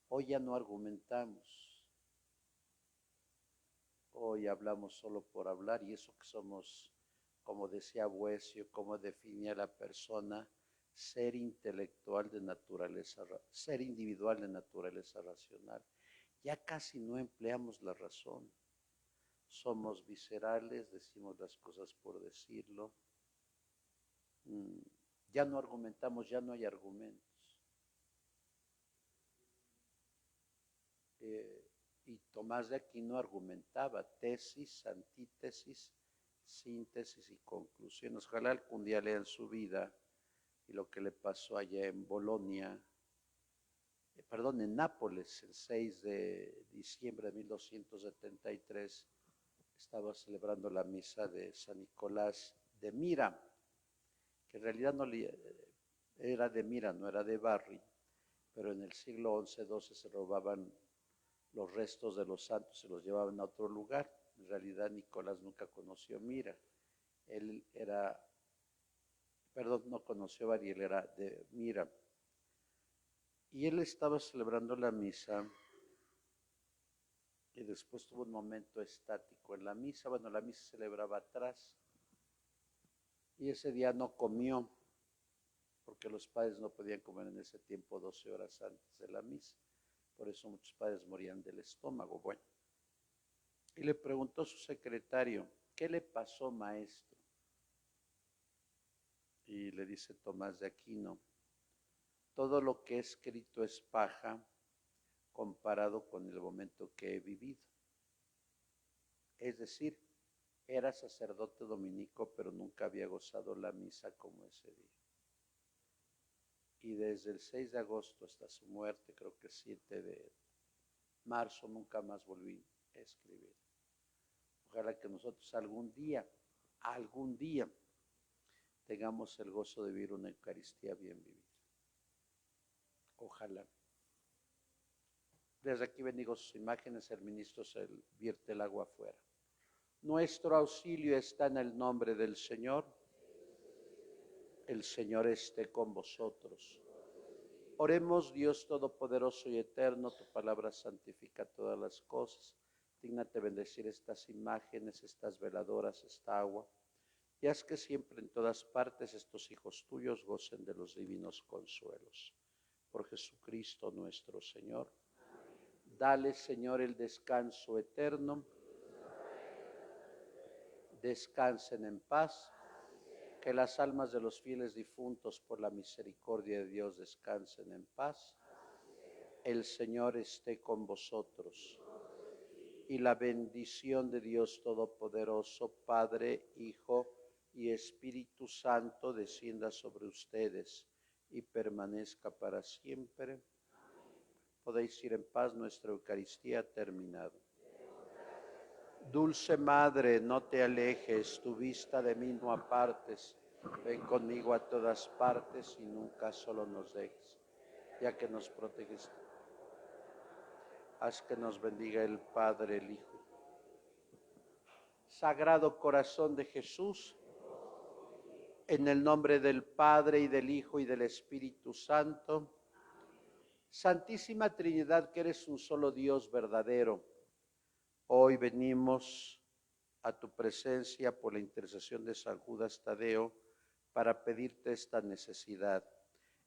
Hoy ya no argumentamos. Hoy hablamos solo por hablar, y eso que somos, como decía Boecio, como definía la persona, ser intelectual de naturaleza, ser individual de naturaleza racional. Ya casi no empleamos la razón. Somos viscerales, decimos las cosas por decirlo. Ya no argumentamos, ya no hay argumentos. Y Tomás de Aquino argumentaba tesis, antítesis, síntesis y conclusiones. Ojalá algún día lean su vida y lo que le pasó allá en Bolonia, en Nápoles, el 6 de diciembre de 1273, estaba celebrando la misa de San Nicolás de Mira, que en realidad no era de Mira, no era de Bari, pero en el siglo XI-XII se robaban los restos de los santos, se los llevaban a otro lugar. En realidad Nicolás nunca conoció Mira, no conoció Bari, él era de Mira. Y él estaba celebrando la misa y después tuvo un momento estático en la misa. Bueno, la misa se celebraba atrás y ese día no comió, porque los padres no podían comer en ese tiempo 12 horas antes de la misa. Por eso muchos padres morían del estómago. Bueno, y le preguntó a su secretario, ¿qué le pasó, maestro? Y le dice Tomás de Aquino, todo lo que he escrito es paja comparado con el momento que he vivido. Es decir, era sacerdote dominico, pero nunca había gozado la misa como ese día. Y desde el 6 de agosto hasta su muerte, creo que el 7 de marzo, nunca más volví a escribir. Ojalá que nosotros algún día, tengamos el gozo de vivir una Eucaristía bien vivida. Ojalá. Desde aquí bendigo sus imágenes, el ministro se vierte el agua afuera. Nuestro auxilio está en el nombre del Señor. El Señor esté con vosotros. Oremos, Dios Todopoderoso y Eterno, tu palabra santifica todas las cosas. Dígnate bendecir estas imágenes, estas veladoras, esta agua, y haz que siempre en todas partes estos hijos tuyos gocen de los divinos consuelos. Por Jesucristo nuestro Señor. Dale, Señor, el descanso eterno. Descansen en paz. Que las almas de los fieles difuntos por la misericordia de Dios descansen en paz. El Señor esté con vosotros. Y la bendición de Dios Todopoderoso, Padre, Hijo y Espíritu Santo, descienda sobre ustedes y permanezca para siempre. Podéis ir en paz, nuestra Eucaristía ha terminado. Dulce Madre, no te alejes, tu vista de mí no apartes. Ven conmigo a todas partes y nunca solo nos dejes, ya que nos proteges. Haz que nos bendiga el Padre, el Hijo. Sagrado Corazón de Jesús, en el nombre del Padre y del Hijo y del Espíritu Santo. Santísima Trinidad, que eres un solo Dios verdadero, hoy venimos a tu presencia por la intercesión de San Judas Tadeo para pedirte esta necesidad.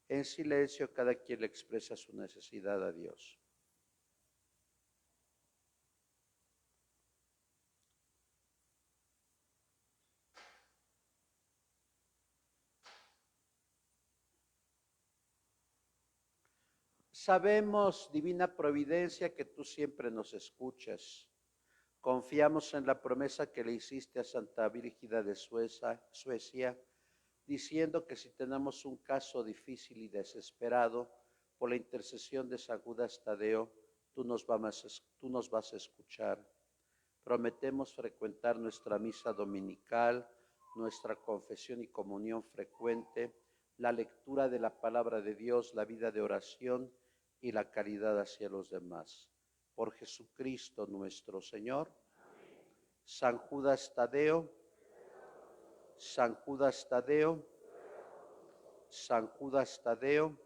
En silencio cada quien le expresa su necesidad a Dios. Sabemos, divina providencia, que tú siempre nos escuchas. Confiamos en la promesa que le hiciste a Santa Brígida de Suecia, diciendo que si tenemos un caso difícil y desesperado, por la intercesión de San Judas Tadeo, tú nos vas a escuchar. Prometemos frecuentar nuestra misa dominical, nuestra confesión y comunión frecuente, la lectura de la palabra de Dios, la vida de oración y la caridad hacia los demás. Por Jesucristo nuestro Señor. San Judas Tadeo, San Judas Tadeo, San Judas Tadeo,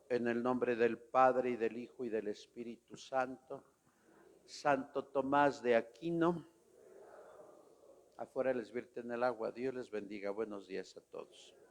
en el nombre del Padre y del Hijo y del Espíritu Santo. Santo Tomás de Aquino, afuera les vierten el agua. Dios les bendiga. Buenos días a todos.